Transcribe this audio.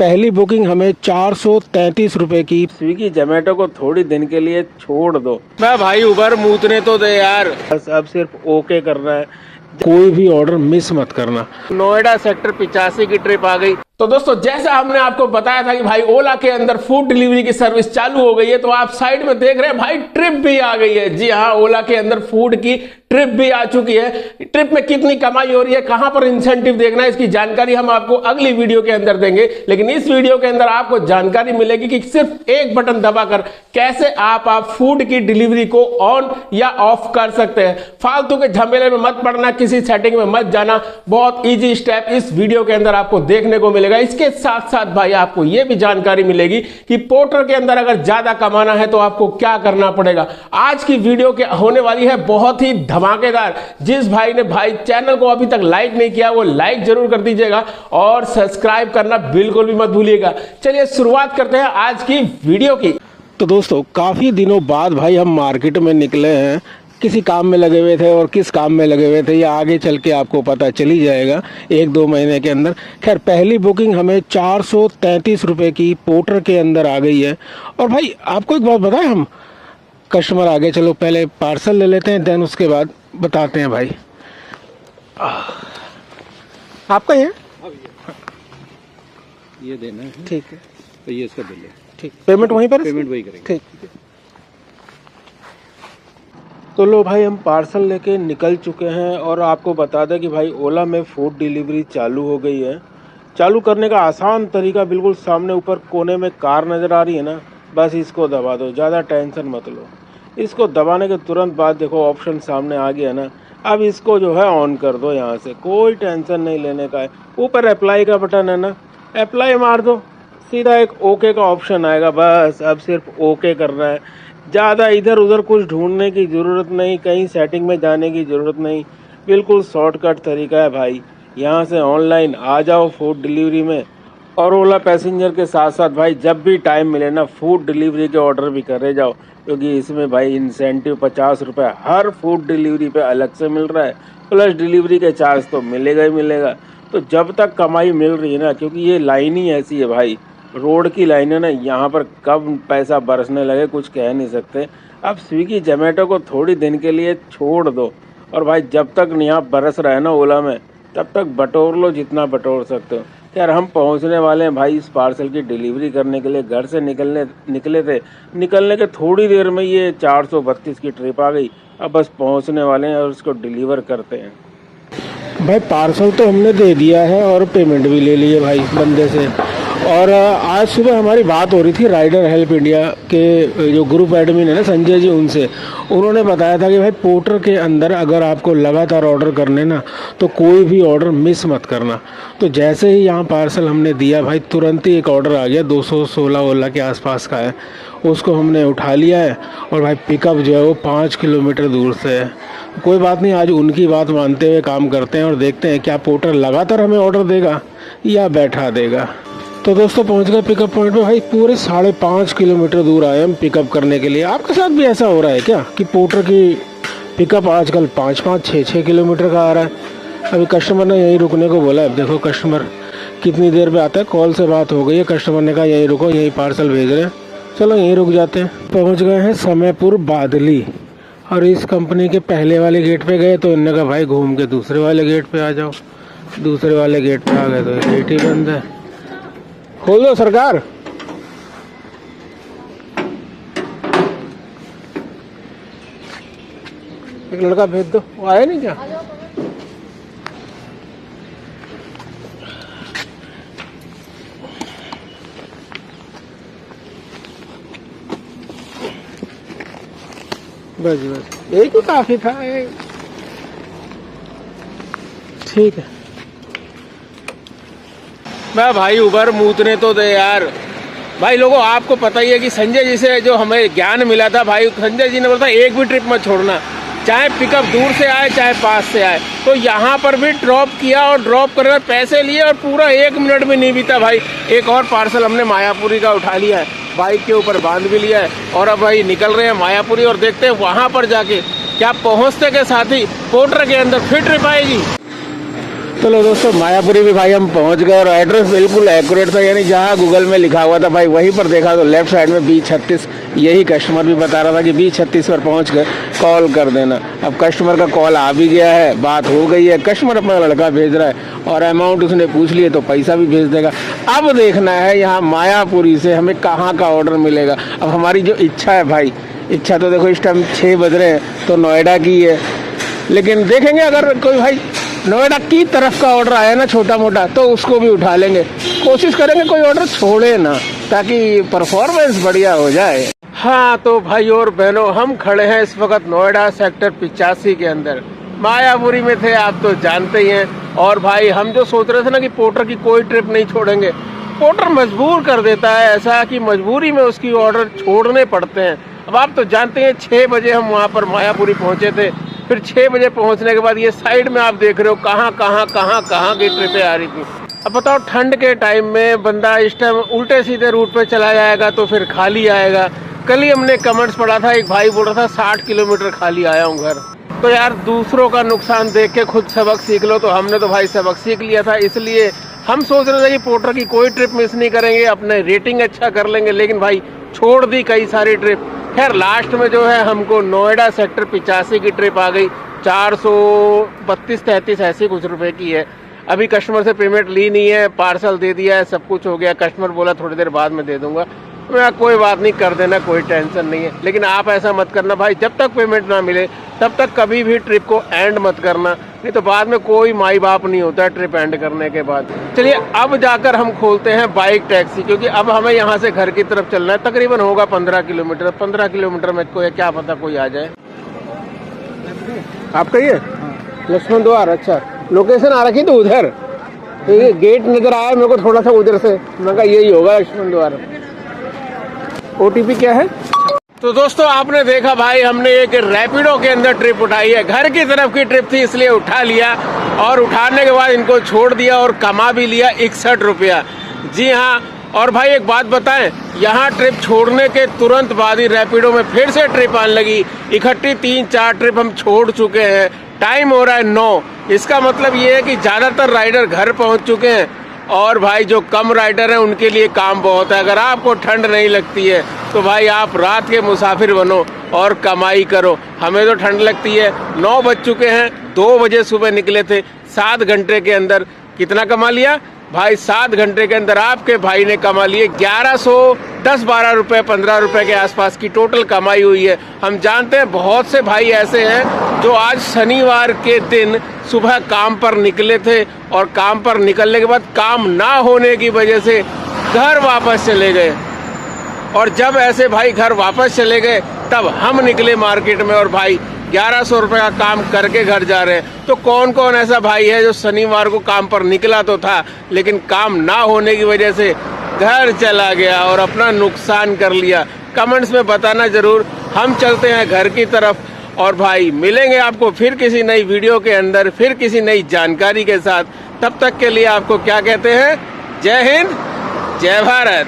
पहली बुकिंग हमें 433 रुपए की। स्विगी जोमेटो को थोड़ी दिन के लिए छोड़ दो। मैं भाई उबर मूतने तो दे यार, बस अब सिर्फ ओके करना है, कोई भी ऑर्डर मिस मत करना। नोएडा सेक्टर 85 की ट्रिप आ गई। तो दोस्तों जैसा हमने आपको बताया था कि भाई ओला के अंदर फूड डिलीवरी की सर्विस चालू हो गई है, तो आप साइड में देख रहे हैं भाई ट्रिप भी आ गई है। जी हाँ, ओला के अंदर फूड की ट्रिप भी आ चुकी है। ट्रिप में कितनी कमाई हो रही है, कहां पर इंसेंटिव देखना है, इसकी जानकारी हम आपको अगली वीडियो के अंदर देंगे। लेकिन इस वीडियो के अंदर आपको जानकारी मिलेगी कि सिर्फ एक बटन दबाकर कैसे आप फूड की डिलीवरी को ऑन या ऑफ कर सकते हैं। फालतू के झमेले में मत पड़ना, किसी सेटिंग में मत जाना, बहुत ईजी स्टेप इस वीडियो के अंदर आपको देखने को मिलेगा। इसके साथ साथ भाई आपको यह भी जानकारी मिलेगी कि पोर्टर के अंदर अगर ज्यादा कमाना है तो आपको क्या करना पड़ेगा। आज की वीडियो के होने वाली है बहुत ही धमाकेदार। जिस भाई ने भाई चैनल को अभी तक लाइक नहीं किया वो लाइक जरूर कर दीजिएगा और सब्सक्राइब करना बिल्कुल भी मत भूलिएगा। चलिए शुरुआत करते हैं आज की वीडियो की। तो दोस्तों काफी दिनों बाद भाई हम मार्केट में निकले हैं, किसी काम में लगे हुए थे और किस काम में लगे हुए थे ये आगे चल के आपको पता चली जाएगा 1-2 महीने के अंदर। खैर पहली बुकिंग हमें 433 रुपए की पोर्टर के अंदर आ गई है। और भाई आपको एक बात बताएं, हम कस्टमर आगे, चलो पहले पार्सल ले लेते हैं, देन उसके बाद बताते हैं भाई। आपका ये देना है, ठीक है, तो ये इसका बिल है। ठीक, पेमेंट वहीं पर, पेमेंट वही करेंगे। ठीक। तो लो भाई हम पार्सल लेके निकल चुके हैं और आपको बता दें कि भाई ओला में फूड डिलीवरी चालू हो गई है। चालू करने का आसान तरीका, बिल्कुल सामने ऊपर कोने में कार नज़र आ रही है ना, बस इसको दबा दो, ज़्यादा टेंशन मत लो। इसको दबाने के तुरंत बाद देखो ऑप्शन सामने आ गया ना, अब इसको जो है ऑन कर दो। यहाँ से कोई टेंशन नहीं लेने का है। ऊपर अप्लाई का बटन है ना, अप्लाई मार दो, सीधा एक ओके का ऑप्शन आएगा। बस अब सिर्फ ओके करना है, ज़्यादा इधर उधर कुछ ढूंढने की ज़रूरत नहीं, कहीं सेटिंग में जाने की ज़रूरत नहीं। बिल्कुल शॉर्टकट तरीका है भाई। यहाँ से ऑनलाइन आ जाओ फूड डिलीवरी में, और ओला पैसेंजर के साथ साथ भाई जब भी टाइम मिले ना फूड डिलीवरी के ऑर्डर भी करे जाओ, क्योंकि इसमें भाई इंसेंटिव 50 रुपये हर फूड डिलीवरी पे अलग से मिल रहा है, प्लस डिलीवरी के चार्ज तो मिलेगा ही मिलेगा। तो जब तक कमाई मिल रही है ना, क्योंकि ये लाइन ही ऐसी है भाई, रोड की लाइन है ना, यहाँ पर कब पैसा बरसने लगे कुछ कह नहीं सकते। अब स्विगी जोमेटो को थोड़ी दिन के लिए छोड़ दो, और भाई जब तक यहाँ बरस रहा है ना ओला में, तब तक बटोर लो जितना बटोर सकते हो। यार हम पहुँचने वाले हैं भाई इस पार्सल की डिलीवरी करने के लिए। घर से निकले थे, निकलने के थोड़ी देर में ये 432 की ट्रिप आ गई। अब बस पहुँचने वाले हैं और उसको डिलीवर करते हैं। भाई पार्सल तो हमने दे दिया है और पेमेंट भी ले ली है भाई बंदे से। और आज सुबह हमारी बात हो रही थी राइडर हेल्प इंडिया के जो ग्रुप एडमिन है ना संजय जी, उनसे। उन्होंने बताया था कि भाई पोर्टर के अंदर अगर आपको लगातार ऑर्डर करने ना, तो कोई भी ऑर्डर मिस मत करना। तो जैसे ही यहाँ पार्सल हमने दिया भाई, तुरंत ही एक ऑर्डर आ गया 216 ओला के आसपास का है, उसको हमने उठा लिया है। और भाई पिकअप जो है वो 5 किलोमीटर दूर से है। कोई बात नहीं, आज उनकी बात मानते हुए काम करते हैं और देखते हैं क्या पोर्टर लगातार हमें ऑर्डर देगा या बैठा देगा। तो दोस्तों पहुंच गए पिकअप पॉइंट पे भाई, पूरे 5.5 किलोमीटर दूर आए हम पिकअप करने के लिए। आपके साथ भी ऐसा हो रहा है क्या कि पोर्टर की पिकअप आजकल 5-5, 6-6 किलोमीटर का आ रहा है? अभी कस्टमर ने यहीं रुकने को बोला है, देखो कस्टमर कितनी देर में आता है। कॉल से बात हो गई है, कस्टमर ने कहा यहीं रुको, यहीं पार्सल भेज रहे हैं, चलो यहीं रुक जाते हैं। पहुँच गए हैं समयपुर बादली, और इस कंपनी के पहले वाले गेट पे गए तो इन्होंने कहा भाई घूम के दूसरे वाले गेट पे आ जाओ। दूसरे वाले गेट पे आ गए तो गेट ही बंद है। खोल दो सरकार। एक लड़का भेज दो, वो आया नहीं क्या? बस बस एक ही काफी था। ठीक है मैं भाई उबर मूतने तो दे यार। भाई लोगों आपको पता ही है कि संजय जी से जो हमें ज्ञान मिला था भाई, संजय जी ने बोला एक भी ट्रिप मत छोड़ना, चाहे पिकअप दूर से आए चाहे पास से आए। तो यहाँ पर भी ड्रॉप किया और ड्रॉप करके पैसे लिए और पूरा 1 मिनट भी नहीं बीता भाई, एक और पार्सल हमने मायापुरी का उठा लिया है, बाइक के ऊपर बांध भी लिया है। और अब भाई निकल रहे हैं मायापुरी और देखते हैं वहाँ पर जाके क्या पहुँचते के साथ ही पोर्टर के अंदर फिर ट्रिप आएगी। चलो दोस्तों, मायापुरी भी भाई हम पहुंच गए और एड्रेस बिल्कुल एक्यूरेट था, यानी जहां गूगल में लिखा हुआ था भाई वहीं पर देखा तो लेफ्ट साइड में B36, यही कस्टमर भी बता रहा था कि B36 पर पहुंच गए, कॉल कर देना। अब कस्टमर का कॉल आ भी गया है, बात हो गई है, कस्टमर अपना लड़का भेज रहा है और अमाउंट उसने पूछ लिए तो पैसा भी भेज देगा। अब देखना है यहाँ मायापुरी से हमें कहाँ का ऑर्डर मिलेगा। अब हमारी जो इच्छा है भाई, इच्छा तो देखो इस टाइम 6 बज रहे हैं तो नोएडा की है, लेकिन देखेंगे अगर कोई भाई नोएडा की तरफ का ऑर्डर आया ना छोटा मोटा तो उसको भी उठा लेंगे, कोशिश करेंगे कोई ऑर्डर छोड़े ना ताकि परफॉर्मेंस बढ़िया हो जाए। हाँ तो भाई और बहनों, हम खड़े हैं इस वक्त नोएडा सेक्टर 85 के अंदर, मायापुरी में थे आप तो जानते ही हैं। और भाई हम जो सोच रहे थे ना कि पोर्टर की कोई ट्रिप नहीं छोड़ेंगे, पोर्टर मजबूर कर देता है ऐसा कि मजबूरी में उसकी ऑर्डर छोड़ने पड़ते हैं। अब आप तो जानते हैं 6 बजे हम वहाँ पर मायापुरी पहुँचे थे, फिर 6 बजे पहुंचने के बाद ये साइड में आप देख रहे हो कहाँ की ट्रिपें आ रही थी। अब बताओ ठंड के टाइम में बंदा इस टाइम उल्टे सीधे रूट पे चला जाएगा तो फिर खाली आएगा। कल ही हमने कमेंट्स पढ़ा था, एक भाई बोल रहा था 60 किलोमीटर खाली आया हूँ घर। तो यार दूसरों का नुकसान देख के खुद सबक सीख लो, तो हमने तो भाई सबक सीख लिया था, इसलिए हम सोच रहे थे कि पोर्टर की कोई ट्रिप मिस नहीं करेंगे, अपने रेटिंग अच्छा कर लेंगे, लेकिन भाई छोड़ दी कई सारी ट्रिप। खैर लास्ट में जो है हमको नोएडा सेक्टर 85 की ट्रिप आ गई, 432-33 ऐसे कुछ रुपए की है। अभी कस्टमर से पेमेंट ली नहीं है, पार्सल दे दिया है, सब कुछ हो गया। कस्टमर बोला थोड़ी देर बाद में दे दूंगा, मैं कोई बात नहीं कर देना, कोई टेंशन नहीं है। लेकिन आप ऐसा मत करना भाई, जब तक पेमेंट ना मिले तब तक कभी भी ट्रिप को एंड मत करना, नहीं तो बाद में कोई माई बाप नहीं होता है ट्रिप एंड करने के बाद। चलिए अब जाकर हम खोलते हैं बाइक टैक्सी, क्योंकि अब हमें यहाँ से घर की तरफ चलना है, तकरीबन होगा 15 किलोमीटर। 15 किलोमीटर में कोई क्या पता कोई आ जाए। आपका ये लक्ष्मण द्वार, अच्छा लोकेशन आ रखी तो उधर, ये गेट नजर आया मेरे को थोड़ा सा उधर से, मैं कहा यही होगा लक्ष्मण द्वार। OTP क्या है? तो दोस्तों आपने देखा भाई, हमने एक रैपिडो के अंदर ट्रिप उठाई है, घर की तरफ की ट्रिप थी इसलिए उठा लिया, और उठाने के बाद इनको छोड़ दिया और कमा भी लिया 61 रुपया। जी हाँ, और भाई एक बात बताएं, यहाँ ट्रिप छोड़ने के तुरंत बाद ही रैपिडो में फिर से ट्रिप आने लगी, इकट्ठी 3-4 ट्रिप हम छोड़ चुके हैं। टाइम हो रहा है 9, इसका मतलब ये है कि ज्यादातर राइडर घर पहुंच चुके हैं, और भाई जो कम राइडर हैं उनके लिए काम बहुत है। अगर आपको ठंड नहीं लगती है तो भाई आप रात के मुसाफिर बनो और कमाई करो। हमें तो ठंड लगती है। 9 बज चुके हैं, 2 बजे सुबह निकले थे, 7 घंटे के अंदर कितना कमा लिया भाई? 7 घंटे के अंदर आपके भाई ने कमा लिए 1110-12 रुपए, 15 रुपए के आसपास की टोटल कमाई हुई है। हम जानते हैं बहुत से भाई ऐसे हैं जो आज शनिवार के दिन सुबह काम पर निकले थे और काम पर निकलने के बाद काम ना होने की वजह से घर वापस चले गए, और जब ऐसे भाई घर वापस चले गए तब हम निकले मार्केट में और भाई 1100 रुपए का काम करके घर जा रहे हैं। तो कौन कौन ऐसा भाई है जो शनिवार को काम पर निकला तो था लेकिन काम ना होने की वजह से घर चला गया और अपना नुकसान कर लिया? कमेंट्स में बताना जरूर। हम चलते हैं घर की तरफ, और भाई मिलेंगे आपको फिर किसी नई वीडियो के अंदर, फिर किसी नई जानकारी के साथ। तब तक के लिए आपको क्या कहते हैं, जय हिंद, जय भारत।